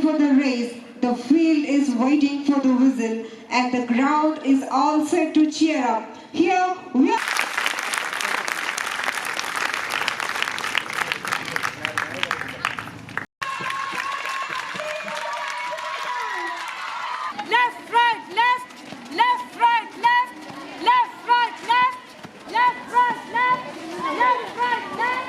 for the race. The field is waiting for the whistle and the ground is all set to cheer up. Here we are. Left, right, left, left, right, left, left, right, left, left, right, left, left, right, left.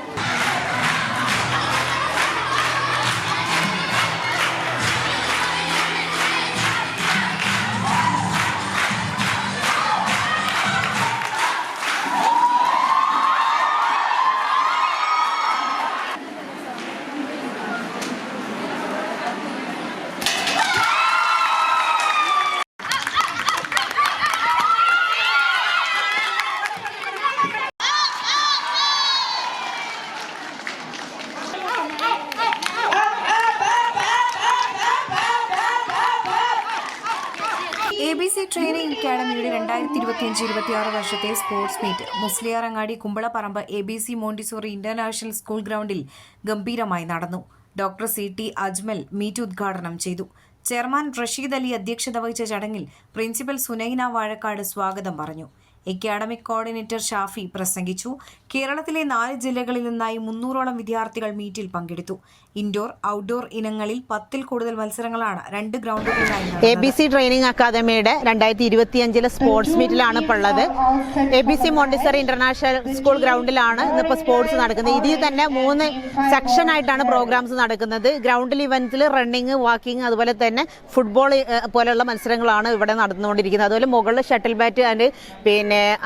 ABC training അക്കാദമിയുടെ 2025-26 വർഷത്തെ sports meet Musliyarangadi Kumbalaparamba ABC Montessori international school ഗ്രൗണ്ടിൽ ഗംഭീരമായി നടന്നു. Doctor CT Ajmal meet ഉദ്ഘാടനം ചെയ്തു. Chairman Rasheed Ali അധ്യക്ഷത വഹിച്ച ചടങ്ങിൽ പ്രിൻസിപ്പൽ സുനൈന വാഴക്കാട് സ്വാഗതം പറഞ്ഞു. അക്കാഡമിക് കോർഡിനേറ്റർ ഷാഫി പ്രസംഗിച്ചു. കേരളത്തിലെ 4 ജില്ലകളിൽ നിന്നായി 300ഓളം വിദ്യാർത്ഥികൾ മീറ്റിൽ പങ്കെടുത്തു. ഇൻഡോർ ഔട്ട്ഡോർ ഇനങ്ങളിൽ 10ൽ കൂടുതൽ മത്സരങ്ങളാണ് 2 ഗ്രൗണ്ടുകളിലായി നടന്നത്. ABC ട്രെയിനിംഗ് അക്കാദമിയുടെ 2025 സ്പോർട്സ് മീറ്റിലാണ് ഇപ്പോൾ ഉള്ളത്. ABC മോണ്ടിസറി ഇന്റർനാഷണൽ സ്കൂൾ ഗ്രൗണ്ടിലാണ് ഇന്നിപ്പോൾ സ്പോർട്സ് നടക്കുന്നത്. ഇതിൽ തന്നെ 3 സെക്ഷനായിട്ടാണ് പ്രോഗ്രാംസ് നടക്കുന്നത്. ഗ്രൗണ്ടിൽ ഇവന്റ്സിൽ റണ്ണിങ്, വാക്കിംഗ്, അതുപോലെ തന്നെ ഫുട്ബോൾ പോലെയുള്ള മത്സരങ്ങളാണ് ഇവിടെ നടന്നുകൊണ്ടിരിക്കുന്നത്. അതുപോലെ മുകളിൽ ഷട്ടിൽ ബാറ്റ് ആൻഡ്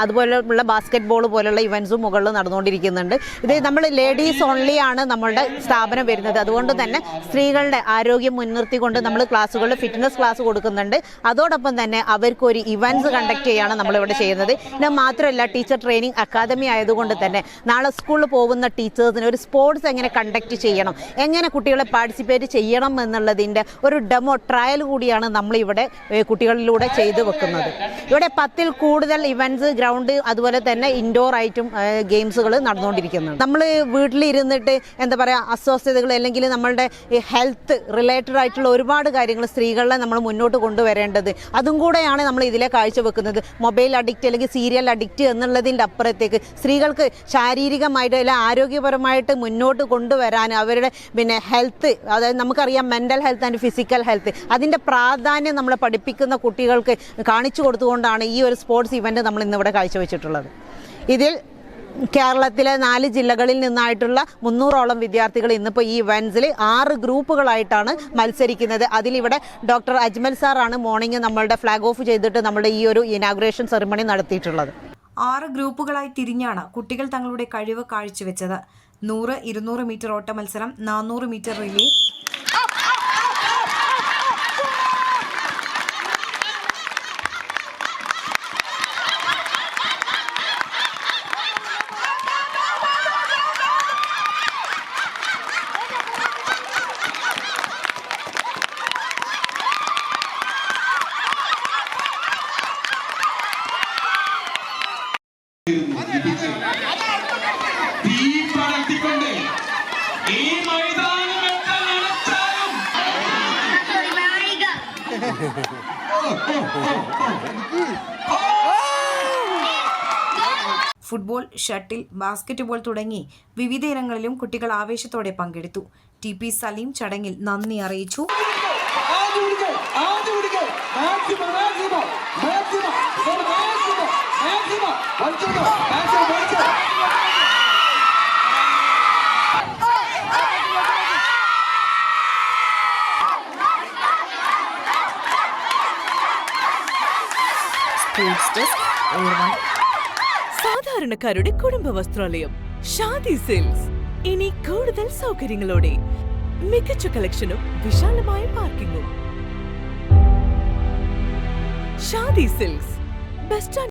അതുപോലെയുള്ള ബാസ്കറ്റ് ബോൾ പോലുള്ള ഇവന്റ്സും മുകളിൽ നടന്നുകൊണ്ടിരിക്കുന്നുണ്ട്. ഇത് നമ്മൾ ലേഡീസ് ഓൺലി ആണ് നമ്മളുടെ സ്ഥാപനം വരുന്നത്. അതുകൊണ്ട് തന്നെ സ്ത്രീകളുടെ ആരോഗ്യം മുൻനിർത്തിക്കൊണ്ട് നമ്മൾ ക്ലാസ്സുകളിൽ ഫിറ്റ്നസ് ക്ലാസ് കൊടുക്കുന്നുണ്ട്. അതോടൊപ്പം തന്നെ അവർക്ക് ഒരു ഇവന്റ്സ് കണ്ടക്ട് ചെയ്യാണ് നമ്മളിവിടെ ചെയ്യുന്നത്. ഇത് മാത്രമല്ല, ടീച്ചർ ട്രെയിനിങ് അക്കാദമി ആയതുകൊണ്ട് തന്നെ നാളെ സ്കൂളിൽ പോകുന്ന ടീച്ചേഴ്സിന് ഒരു സ്പോർട്സ് എങ്ങനെ കണ്ടക്ട് ചെയ്യണം, എങ്ങനെ കുട്ടികളെ പാർട്ടിസിപ്പേറ്റ് ചെയ്യണം എന്നുള്ളതിൻ്റെ ഒരു ഡെമോ ട്രയൽ കൂടിയാണ് നമ്മളിവിടെ കുട്ടികളിലൂടെ ചെയ്തു വെക്കുന്നത്. ഇവിടെ 10ൽ കൂടുതൽ ഇവന്റ്സ് ഗ്രൗണ്ട് അതുപോലെ തന്നെ ഇൻഡോർ ആയിട്ടും ഗെയിംസുകൾ നടന്നുകൊണ്ടിരിക്കുന്നുണ്ട്. നമ്മൾ വീട്ടിലിരുന്നിട്ട് എന്താ പറയുക, അസ്വസ്ഥതകൾ അല്ലെങ്കിൽ നമ്മളുടെ ഹെൽത്ത് റിലേറ്റഡ് ആയിട്ടുള്ള ഒരുപാട് കാര്യങ്ങൾ സ്ത്രീകളെ നമ്മൾ മുന്നോട്ട് കൊണ്ടുവരേണ്ടത്, അതും കൂടെയാണ് നമ്മൾ ഇതിലെ കാഴ്ചവെക്കുന്നത്. മൊബൈൽ അഡിക്റ്റ് അല്ലെങ്കിൽ സീരിയൽ അഡിക്റ്റ് എന്നുള്ളതിൻ്റെ അപ്പുറത്തേക്ക് സ്ത്രീകൾക്ക് ശാരീരികമായിട്ട് അല്ലെങ്കിൽ ആരോഗ്യപരമായിട്ട് മുന്നോട്ട് കൊണ്ടുവരാൻ അവരുടെ ഹെൽത്ത്, അതായത് നമുക്കറിയാം mental health and physical health, അതിൻ്റെ പ്രാധാന്യം നമ്മളെ പഠിപ്പിക്കുന്ന കുട്ടികൾക്ക് കാണിച്ചു കൊടുത്തുകൊണ്ടാണ് ഈ ഒരു സ്പോർട്സ് ഇവൻറ്റ് നമ്മൾ ഇന്നിവിടെ കാഴ്ചവെച്ചിട്ടുള്ളത്. ഇതിൽ കേരളത്തിലെ 4 ജില്ലകളിൽ നിന്നായിട്ടുള്ള 300ഓളം വിദ്യാർത്ഥികൾ ഇന്നിപ്പോൾ ഈ ഇവൻറ്റ്സിൽ 6 ഗ്രൂപ്പുകളായിട്ടാണ് മത്സരിക്കുന്നത്. അതിലിവിടെ ഡോക്ടർ അജ്മൽ സാറാണ് മോർണിംഗ് നമ്മളുടെ ഫ്ലാഗ് ഓഫ് ചെയ്തിട്ട് നമ്മുടെ ഈ ഒരു ഇനാഗുറേഷൻ സെറിമണി നടത്തിയിട്ടുള്ളത്. 6 ഗ്രൂപ്പുകളായി തിരിഞ്ഞാണ് കുട്ടികൾ തങ്ങളുടെ കഴിവ് കാഴ്ചവെച്ചത്. 100, 200 മീറ്റർ ഓട്ട മത്സരം, 400 metre relay, football, shuttle, basketball തുടങ്ങി വിവിധ ഇനങ്ങളിലും കുട്ടികൾ ആവേശത്തോടെ പങ്കെടുത്തു. TP സലീം ചടങ്ങിൽ നന്ദി അറിയിച്ചു. സാധാരണക്കാരുടെ കുടുംബ വസ്ത്രാലയം ഷാദി സിൽക്സ് ഇനി കൂടുതൽ സൗകര്യങ്ങളോടെ മികച്ച കളക്ഷനും വിശാലമായ പാർക്കിംഗും. Shadi Silks bus stand